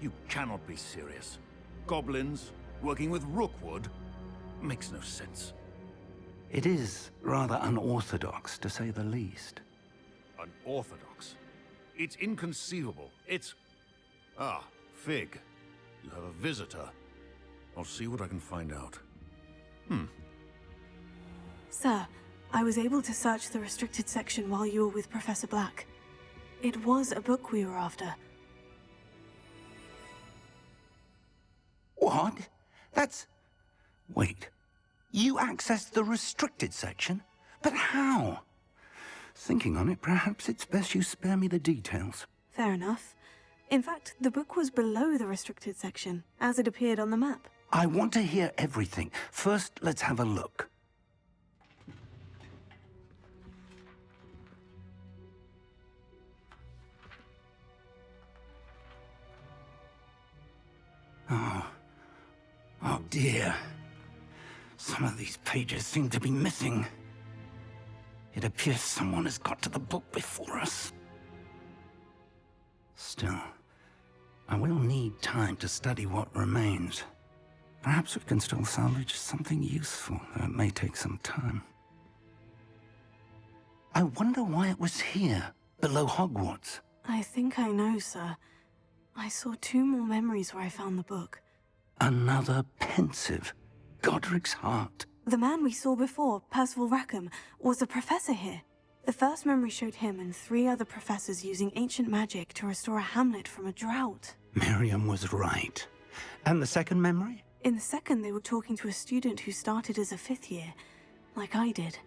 You cannot be serious. Goblins, working with Rookwood? Makes no sense. It is rather unorthodox, to say the least. Unorthodox? It's inconceivable. It's... Ah, Fig. You have a visitor. I'll see what I can find out. Sir, I was able to search the restricted section while you were with Professor Black. It was a book we were after. What? That's... Wait. You accessed the restricted section? But how? Thinking on it, perhaps it's best you spare me the details. Fair enough. In fact, the book was below the restricted section, as it appeared on the map. I want to hear everything. First, let's have a look. Oh dear. Some of these pages seem to be missing. It appears someone has got to the book before us. Still, I will need time to study what remains. Perhaps we can still salvage something useful, though it may take some time. I wonder why it was here, below Hogwarts. I think I know, sir. I saw 2 more memories where I found the book. Another pensive. Godric's heart. The man we saw before, Percival Rackham, was a professor here. The first memory showed him and 3 other professors using ancient magic to restore a hamlet from a drought. Miriam was right. And the second memory? In the second, they were talking to a student who started as a 5th year, like I did.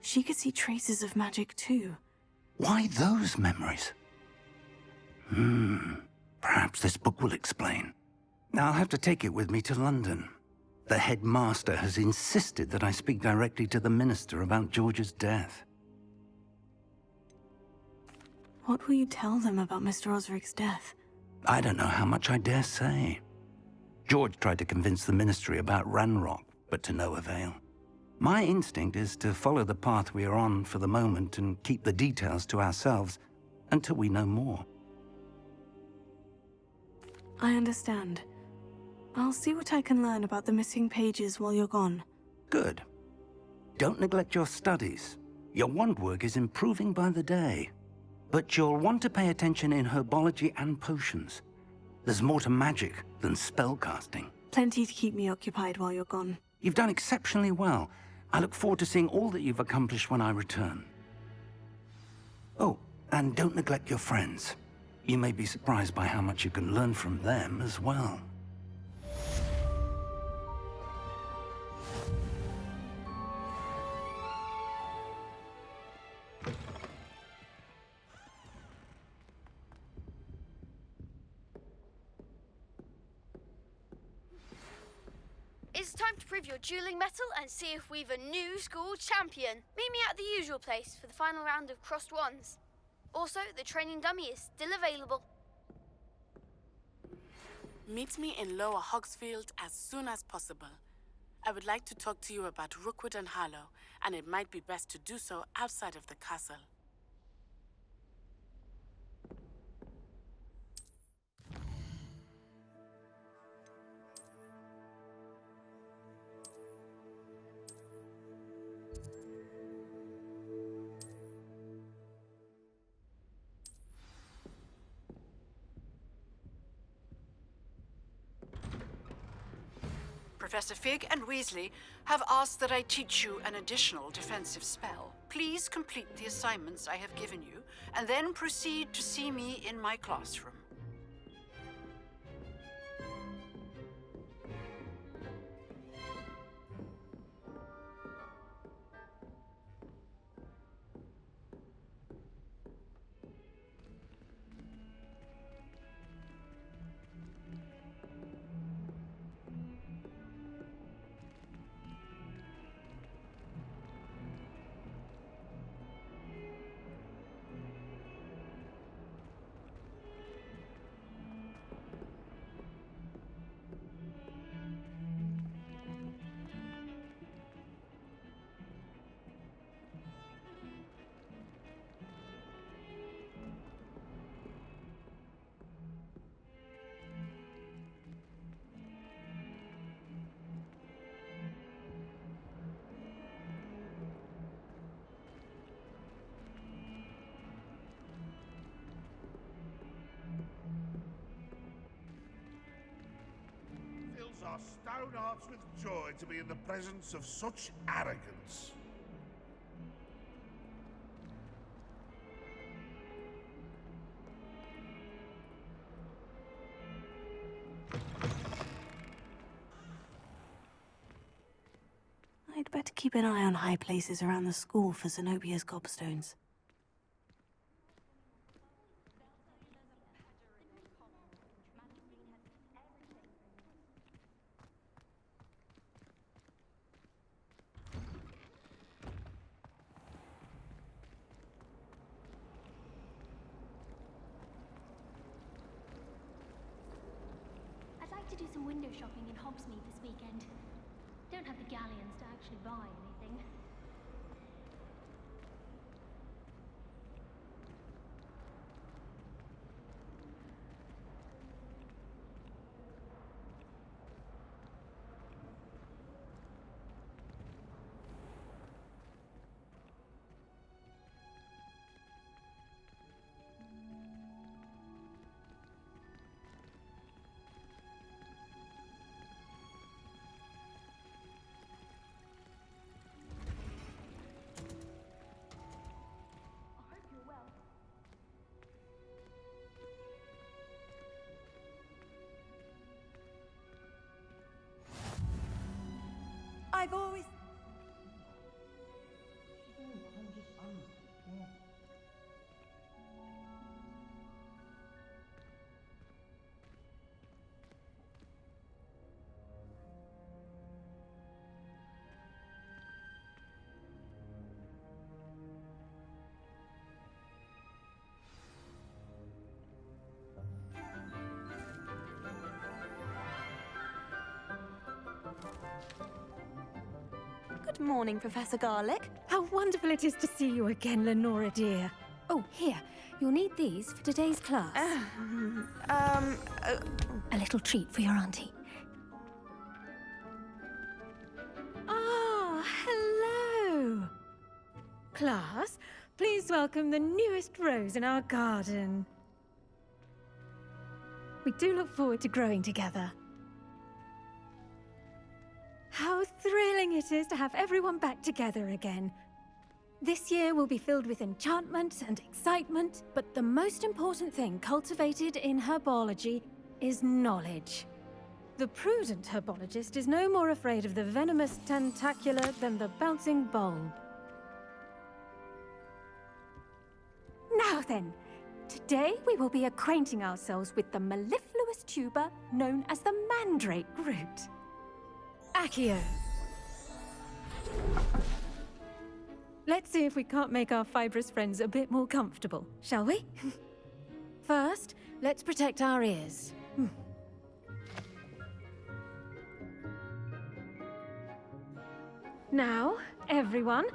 She could see traces of magic too. Why those memories? Perhaps this book will explain. I'll have to take it with me to London. The headmaster has insisted that I speak directly to the minister about George's death. What will you tell them about Mr. Osric's death? I don't know how much I dare say. George tried to convince the ministry about Ranrock, but to no avail. My instinct is to follow the path we are on for the moment and keep the details to ourselves until we know more. I understand. I'll see what I can learn about the missing pages while you're gone. Good. Don't neglect your studies. Your wand work is improving by the day. But you'll want to pay attention in herbology and potions. There's more to magic than spellcasting. Plenty to keep me occupied while you're gone. You've done exceptionally well. I look forward to seeing all that you've accomplished when I return. Oh, and don't neglect your friends. You may be surprised by how much you can learn from them as well. It's time to prove your dueling mettle and see if we've a new school champion. Meet me at the usual place for the final round of crossed wands. Also, the training dummy is still available. Meet me in Lower Hogsfield as soon as possible. I would like to talk to you about Rookwood and Harlow, and it might be best to do so outside of the castle. Professor Fig and Weasley have asked that I teach you an additional defensive spell. Please complete the assignments I have given you, and then proceed to see me in my classroom. our stone hearts with joy to be in the presence of such arrogance. I'd better keep an eye on high places around the school for Zenobia's gobstones. I'd like to do some window shopping in Hogsmeade this weekend. Don't have the galleons to actually buy anything. I've always... Good morning, Professor Garlick. How wonderful it is to see you again, Lenora dear. Oh, here. You'll need these for today's class. A little treat for your auntie. Ah, hello. Class, please welcome the newest rose in our garden. We do look forward to growing together. How thrilling it is to have everyone back together again. This year will be filled with enchantment and excitement, but the most important thing cultivated in herbology is knowledge. The prudent herbologist is no more afraid of the venomous tentacular than the bouncing bulb. Now then, today we will be acquainting ourselves with the mellifluous tuber known as the mandrake root. Accio. Let's see if we can't make our fibrous friends a bit more comfortable, shall we? First, let's protect our ears. Now, everyone,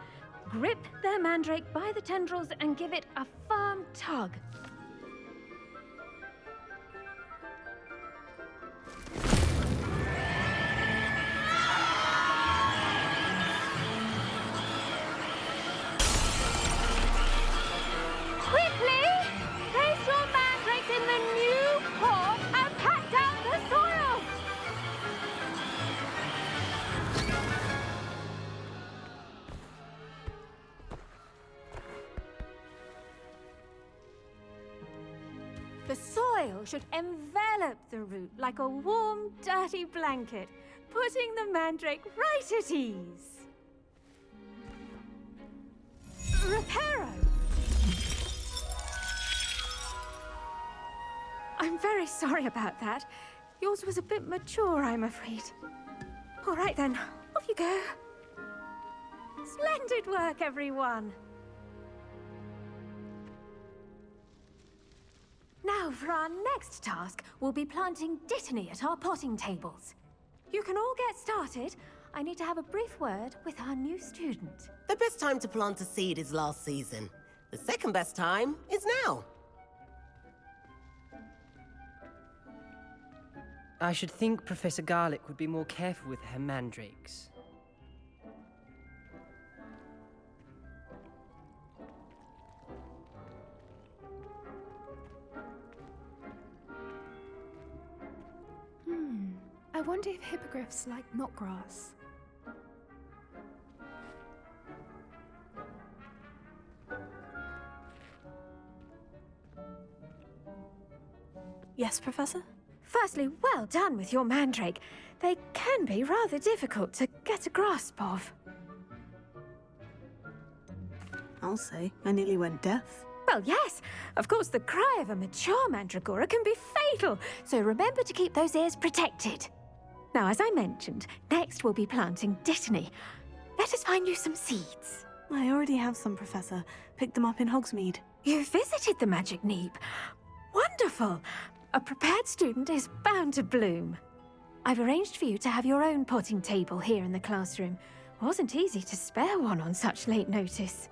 grip their mandrake by the tendrils and give it a firm tug. The soil should envelop the root like a warm, dirty blanket, putting the mandrake right at ease. Reparo! I'm very sorry about that. Yours was a bit mature, I'm afraid. All right then, off you go. Splendid work, everyone. Now, for our next task, we'll be planting dittany at our potting tables. You can all get started. I need to have a brief word with our new student. The best time to plant a seed is last season. The second best time is now. I should think Professor Garlick would be more careful with her mandrakes. I wonder if hippogriffs like knotgrass. Yes, Professor? Firstly, well done with your mandrake. They can be rather difficult to get a grasp of. I'll say, I nearly went deaf. Well, yes. Of course, the cry of a mature mandragora can be fatal, so remember to keep those ears protected. Now, as I mentioned, next we'll be planting dittany. Let us find you some seeds. I already have some, Professor. Picked them up in Hogsmeade. You visited the Magic Neep. Wonderful! A prepared student is bound to bloom. I've arranged for you to have your own potting table here in the classroom. Wasn't easy to spare one on such late notice.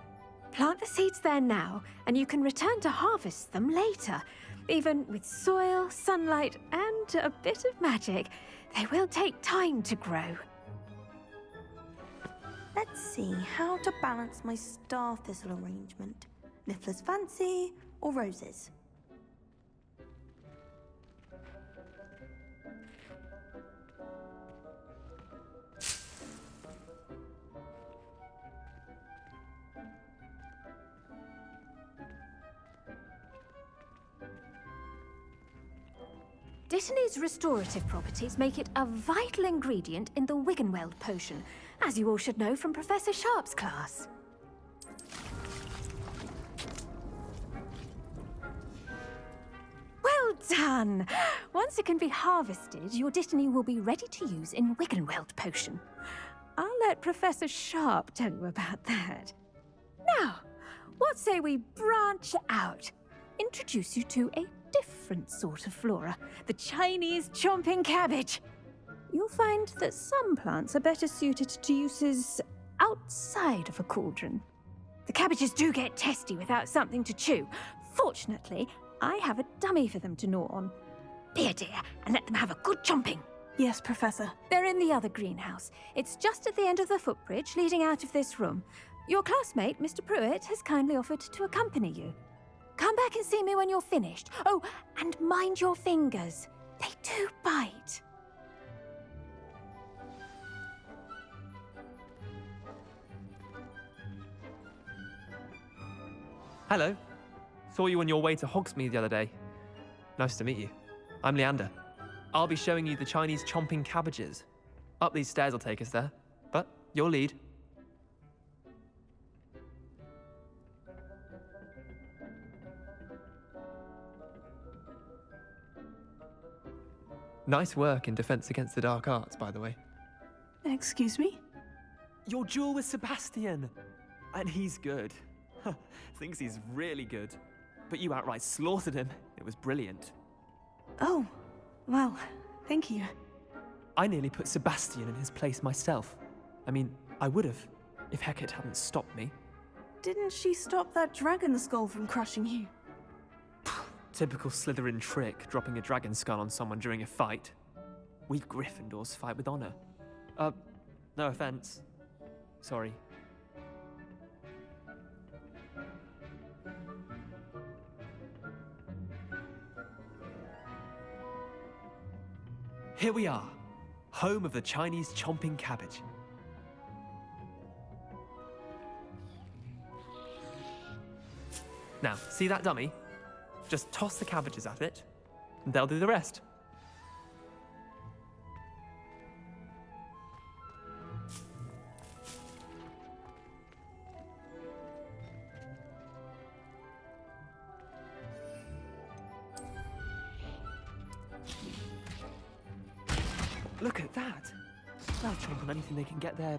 Plant the seeds there now, and you can return to harvest them later. Even with soil, sunlight, and a bit of magic, they will take time to grow. Let's see how to balance my star thistle arrangement. Niffler's fancy or roses? Dittany's restorative properties make it a vital ingredient in the Wiggenweld potion, as you all should know from Professor Sharp's class. Well done! Once it can be harvested, your Dittany will be ready to use in Wiggenweld potion. I'll let Professor Sharp tell you about that. Now, what say we branch out? Introduce you to a different sort of flora, the Chinese chomping cabbage. You'll find that some plants are better suited to uses outside of a cauldron. The cabbages do get testy without something to chew. Fortunately, I have a dummy for them to gnaw on. Be a dear and let them have a good chomping. Yes, Professor. They're in the other greenhouse. It's just at the end of the footbridge leading out of this room. Your classmate, Mr. Pruitt, has kindly offered to accompany you. Come back and see me when you're finished. Oh, and mind your fingers. They do bite. Hello. Saw you on your way to Hogsmeade the other day. Nice to meet you. I'm Leander. I'll be showing you the Chinese chomping cabbages. Up these stairs will take us there, but your lead. Nice work in Defense Against the Dark Arts, by the way. Excuse me? Your duel with Sebastian! And he's good. Thinks he's really good. But you outright slaughtered him. It was brilliant. Oh, well, thank you. I nearly put Sebastian in his place myself. I mean, I would have, if Hecate hadn't stopped me. Didn't she stop that dragon skull from crushing you? Typical Slytherin trick, dropping a dragon skull on someone during a fight. We Gryffindors fight with honor. No offense. Sorry. Here we are, home of the Chinese chomping cabbage. Now, see that dummy? Just toss the cabbages at it, and they'll do the rest. Look at that! They'll chomp on anything they can get their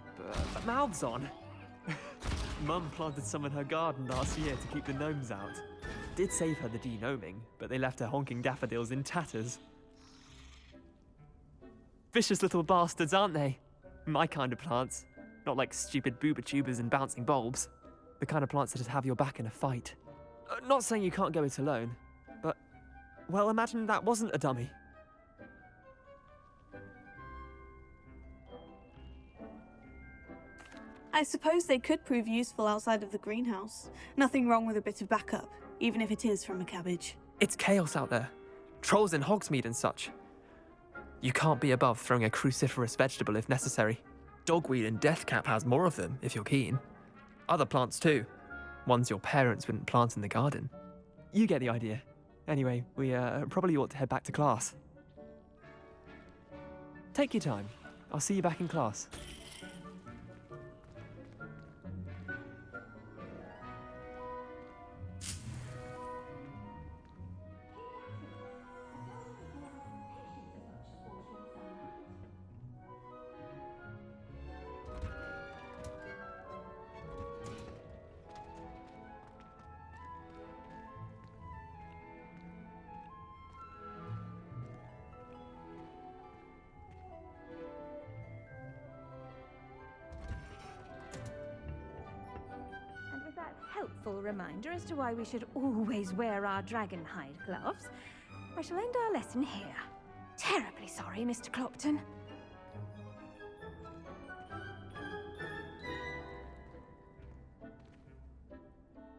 mouths on. Mum planted some in her garden last year to keep the gnomes out. Did save her the de-gnoming, but they left her honking daffodils in tatters. Vicious little bastards, aren't they? My kind of plants. Not like stupid booba tubers and bouncing bulbs. The kind of plants that just have your back in a fight. Not saying you can't go it alone, but, well, imagine that wasn't a dummy. I suppose they could prove useful outside of the greenhouse. Nothing wrong with a bit of backup, even if it is from a cabbage. It's chaos out there. Trolls in Hogsmeade and such. You can't be above throwing a cruciferous vegetable if necessary. Dogweed and deathcap has more of them, if you're keen. Other plants too. Ones your parents wouldn't plant in the garden. You get the idea. Anyway, we probably ought to head back to class. Take your time. I'll see you back in class. Helpful reminder as to why we should always wear our dragonhide gloves, I shall end our lesson here. Terribly sorry, Mr. Clopton.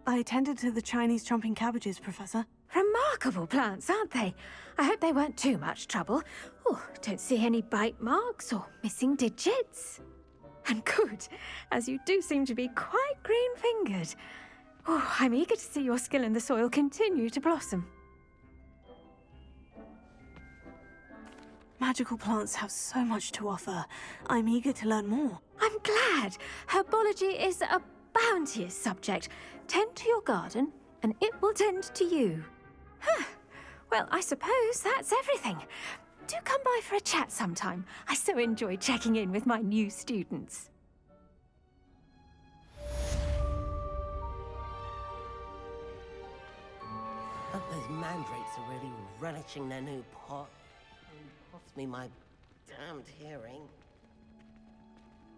I attended to the Chinese chomping cabbages, Professor. Remarkable plants, aren't they? I hope they weren't too much trouble. Oh, don't see any bite marks or missing digits. And good, as you do seem to be quite green-fingered. Oh, I'm eager to see your skill in the soil continue to blossom. Magical plants have so much to offer. I'm eager to learn more. I'm glad. Herbology is a bounteous subject. Tend to your garden, and it will tend to you. Huh. Well, I suppose that's everything. Do come by for a chat sometime. I so enjoy checking in with my new students. Hope those mandrakes are really relishing their new pot. Cost me my damned hearing.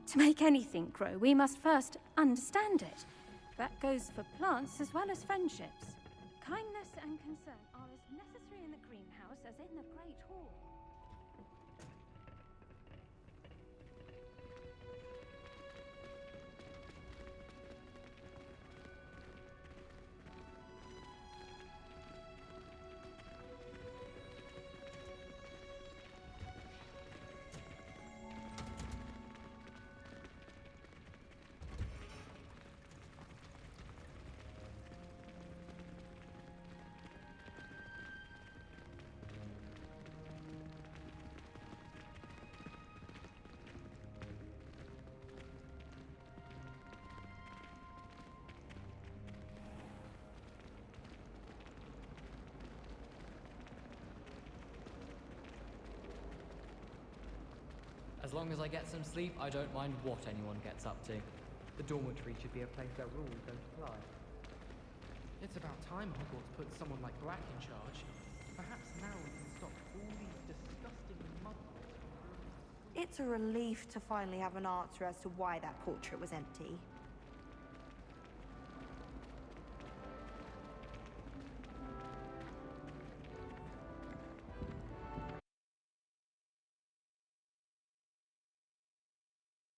To make anything grow, we must first understand it. That goes for plants as well as friendships. Kindness and concern are as necessary in the greenhouse as in the Great Hall. As long as I get some sleep, I don't mind what anyone gets up to. The dormitory should be a place where rules don't apply. It's about time Hogwarts put someone like Brack in charge. Perhaps now we can stop all these disgusting muggles. It's a relief to finally have an answer as to why that portrait was empty.